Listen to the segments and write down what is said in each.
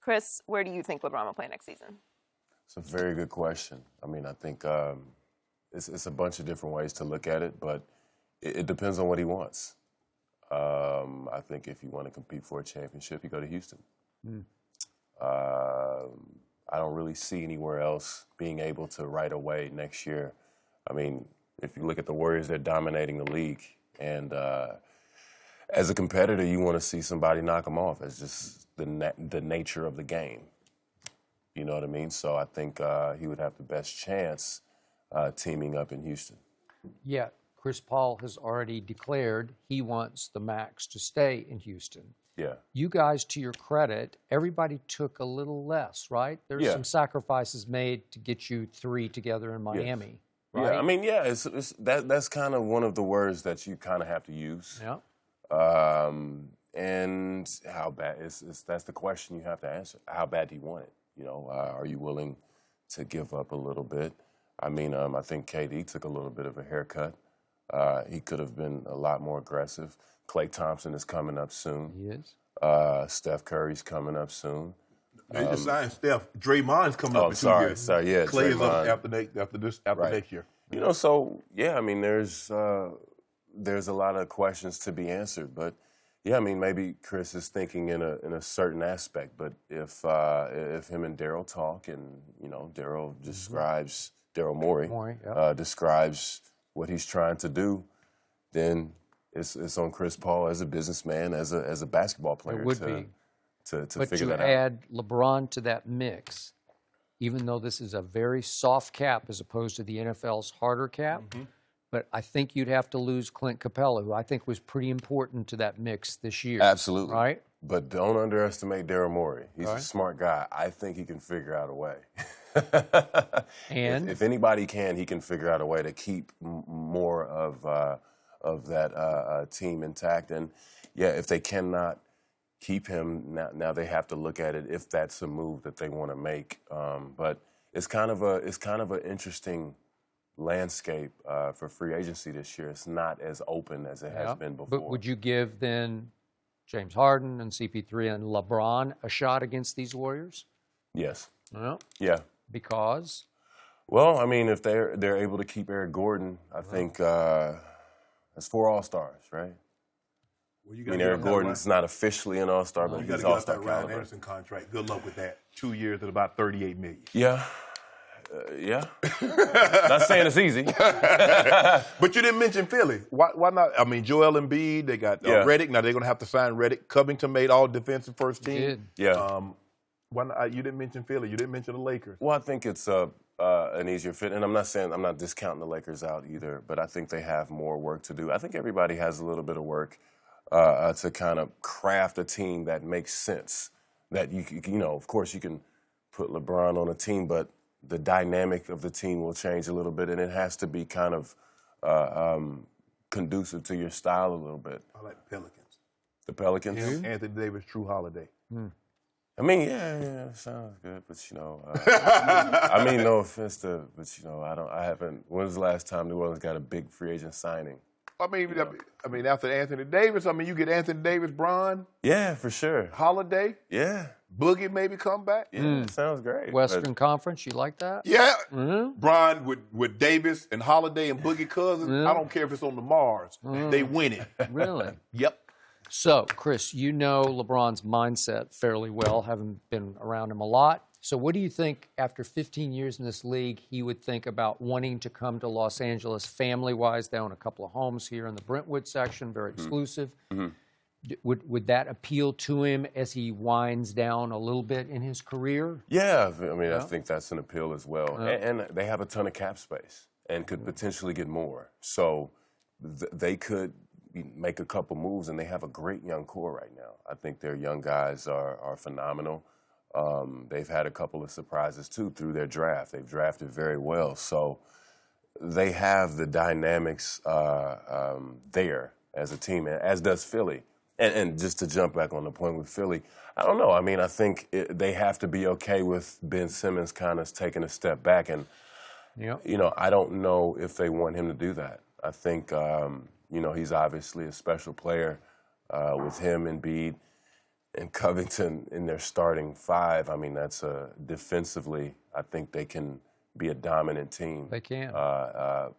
Chris, where do you think LeBron will play next season? It's a very good question. I mean, I think it's a bunch of different ways to look at it, but it depends on what he wants. I think if you want to compete for a championship, you go to Houston. I don't really see anywhere else being able to right away next year. I mean, if you look at the Warriors, they're dominating the league. And as a competitor, you want to see somebody knock them off. It's just the nature of the game. You know what I mean? So I think he would have the best chance teaming up in Houston. Yeah, Chris Paul has already declared he wants the Max to stay in Houston. Yeah. You guys, to your credit, everybody took a little less, right? There's some sacrifices made to get you three together in Miami, right? Yeah, I mean, that's kind of one of the words that you kind of have to use. Yeah. And how bad that's the question you have to answer. How bad do you want it? You know, are you willing to give up a little bit? I mean, I think KD took a little bit of a haircut. He could have been a lot more aggressive. Klay Thompson is coming up soon. He is. Steph Curry's coming up soon. They just signed Steph. Draymond's coming up in 2 years. Sorry, yeah. Klay is up Draymond. after next year. You know, so yeah, I mean, there's a lot of questions to be answered, but yeah, I mean, maybe Chris is thinking in a certain aspect, but if him and Daryl talk, and you know, Daryl describes Daryl Morey describes what he's trying to do, then it's on Chris Paul as a businessman, as a basketball player. It would be to but figure that to out. add LeBron to that mix, even though this is a very soft cap as opposed to the NFL's harder cap, but I think you'd have to lose Clint Capella, who I think was pretty important to that mix this year. Absolutely. Right? But don't underestimate Daryl Morey. He's a smart guy. I think he can figure out a way. And if anybody can, he can figure out a way to keep more of that team intact. And yeah, if they cannot keep him, now they have to look at it if that's a move that they want to make. But it's kind of an interesting landscape for free agency this year. It's not as open as it has been before. But would you give then James Harden and CP3 and LeBron a shot against these Warriors? Yes. Well, Yeah. because? Well, I mean, if they're able to keep Eric Gordon, I think that's 4 All-Stars, right? Well, you I mean, Eric Gordon's not officially an All-Star, but you got he's to get off All-Star that Ryan caliber. Anderson contract. Good luck with that. 2 years at about $38 million. Yeah. Yeah. Not saying it's easy. But you didn't mention Philly. Why not? I mean, Joel Embiid, they got Redick. Now they're going to have to sign Redick. Covington made all defensive first team. Did. Yeah. Why not? You didn't mention Philly. You didn't mention the Lakers. Well, I think it's an easier fit. And I'm not discounting the Lakers out either, but I think they have more work to do. I think everybody has a little bit of work to kind of craft a team that makes sense. That you know, of course, you can put LeBron on a team, but the dynamic of the team will change a little bit, and it has to be kind of conducive to your style a little bit. I like the Pelicans. The Pelicans? Anthony Davis, True Holiday. I mean, yeah, sounds good, but you know, I mean, no offense to, but you know, I haven't. When was the last time New Orleans got a big free agent signing? I mean, after Anthony Davis, I mean, you get Anthony Davis, Bron, Yeah, for sure. Holiday, Yeah, Boogie maybe come back. yeah, sounds great. Western Conference, you like that? Yeah, Bron with Davis and Holiday and Boogie Cousins. I don't care if it's on the Mars. They win it. Really? Yep. So, Chris, you know LeBron's mindset fairly well, having been around him a lot. So what do you think, after 15 years in this league, he would think about wanting to come to Los Angeles family-wise? They own a couple of homes here in the Brentwood section, very exclusive. Would that appeal to him as he winds down a little bit in his career? Yeah, I mean, I think that's an appeal as well. And they have a ton of cap space and could potentially get more. So they could make a couple moves, and they have a great young core right now. I think their young guys are phenomenal. They've had a couple of surprises, too, through their draft. They've drafted very well. So they have the dynamics there as a team, as does Philly. And just to jump back on the point with Philly, I don't know. I mean, I think they have to be okay with Ben Simmons kind of taking a step back. And, you know, I don't know if they want him to do that. I think, you know, he's obviously a special player with him and Embiid. and Covington in their starting five, I mean, that's defensively, I think they can be a dominant team. They can.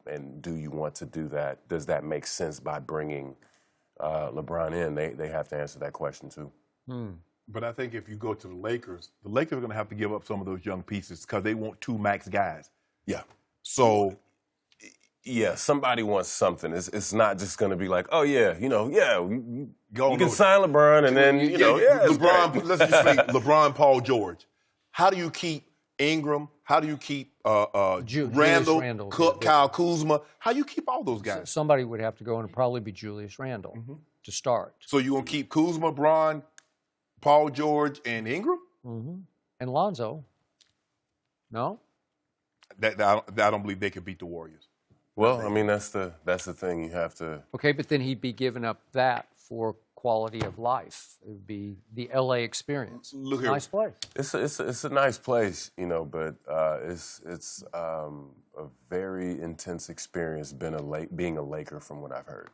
And do you want to do that? Does that make sense by bringing LeBron in? They have to answer that question too. But I think if you go to the Lakers are going to have to give up some of those young pieces because they want 2 max guys. Yeah. So, yeah, somebody wants something. It's not just going to be like, oh yeah, you can sign LeBron and then LeBron. Let's just say LeBron, Paul George. How do you keep Ingram? How do you keep Randall, Kyle Kuzma? How do you keep all those guys? Somebody would have to go, and it'd probably be Julius Randle to start. So you gonna keep Kuzma, Bron, Paul George, and Ingram? And Lonzo. No? I don't believe they could beat the Warriors. Well, I mean, that's the thing. You have to. Okay, but then he'd be giving up that for quality of life. It would be the LA experience. Look here. Nice place. It's a nice place, but it's a very intense experience being a Laker from what I've heard.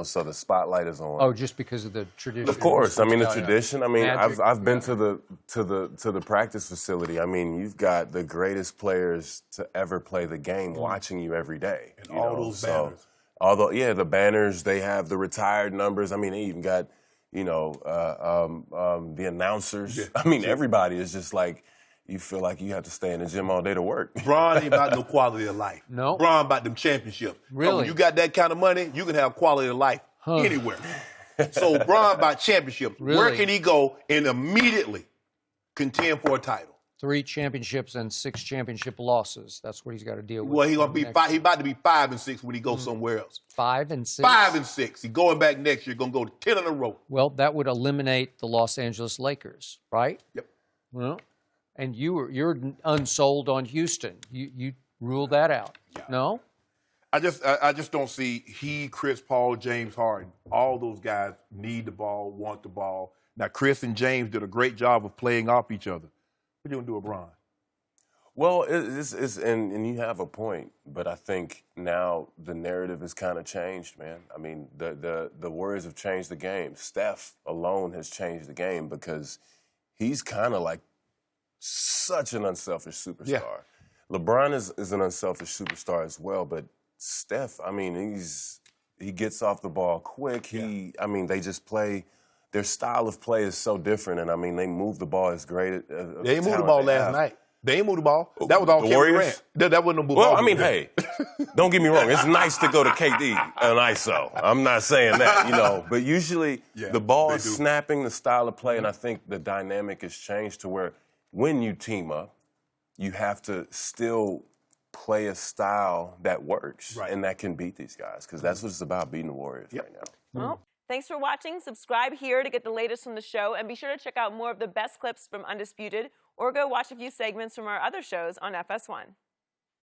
So the spotlight is on. Oh, just because of the tradition. Of course, I mean the tradition. I mean, I've been to the practice facility. I mean, you've got the greatest players to ever play the game watching you every day. And all those banners. Although, the banners, they have the retired numbers. I mean, they even got, the announcers. Yeah. I mean, everybody is just like, you feel like you have to stay in the gym all day to work. Bron ain't about no quality of life. No. Bron about them championships. Really? So when you got that kind of money, you can have quality of life anywhere. So Bron about championships. Really? Where can he go and immediately contend for a title? 3 championships and 6 championship losses. That's what he's got to deal with. Well, he gonna be he about to be 5 and 6 when he goes somewhere else. 5 and 6. 5 and 6. He going back next year. Gonna go to 10 in a row. Well, that would eliminate the Los Angeles Lakers, right? Yep. Well, and you're unsold on Houston. You ruled that out. Yeah. No? I just don't see Chris Paul, James Harden. All those guys need the ball, want the ball. Now Chris and James did a great job of playing off each other. What are you gonna do with Bron? Well, and you have a point, but I think now the narrative has kind of changed, man. I mean, the Warriors have changed the game. Steph alone has changed the game because he's kind of like such an unselfish superstar. Yeah. LeBron is an unselfish superstar as well, but Steph, I mean, he gets off the ball quick. I mean, they just play. Their style of play is so different, and I mean, they move the ball as great. They ain't moved the ball last night. They ain't moved the ball. That was all the Kevin Warriors. Durant. That wasn't no ball. Well, I mean, hey, don't get me wrong. It's nice to go to KD and ISO. I'm not saying that, but usually the ball is snapping, the style of play, and I think the dynamic has changed to where when you team up, you have to still play a style that works and that can beat these guys because that's what it's about, beating the Warriors right now. Well, thanks for watching. Subscribe here to get the latest from the show, and be sure to check out more of the best clips from Undisputed or go watch a few segments from our other shows on FS1.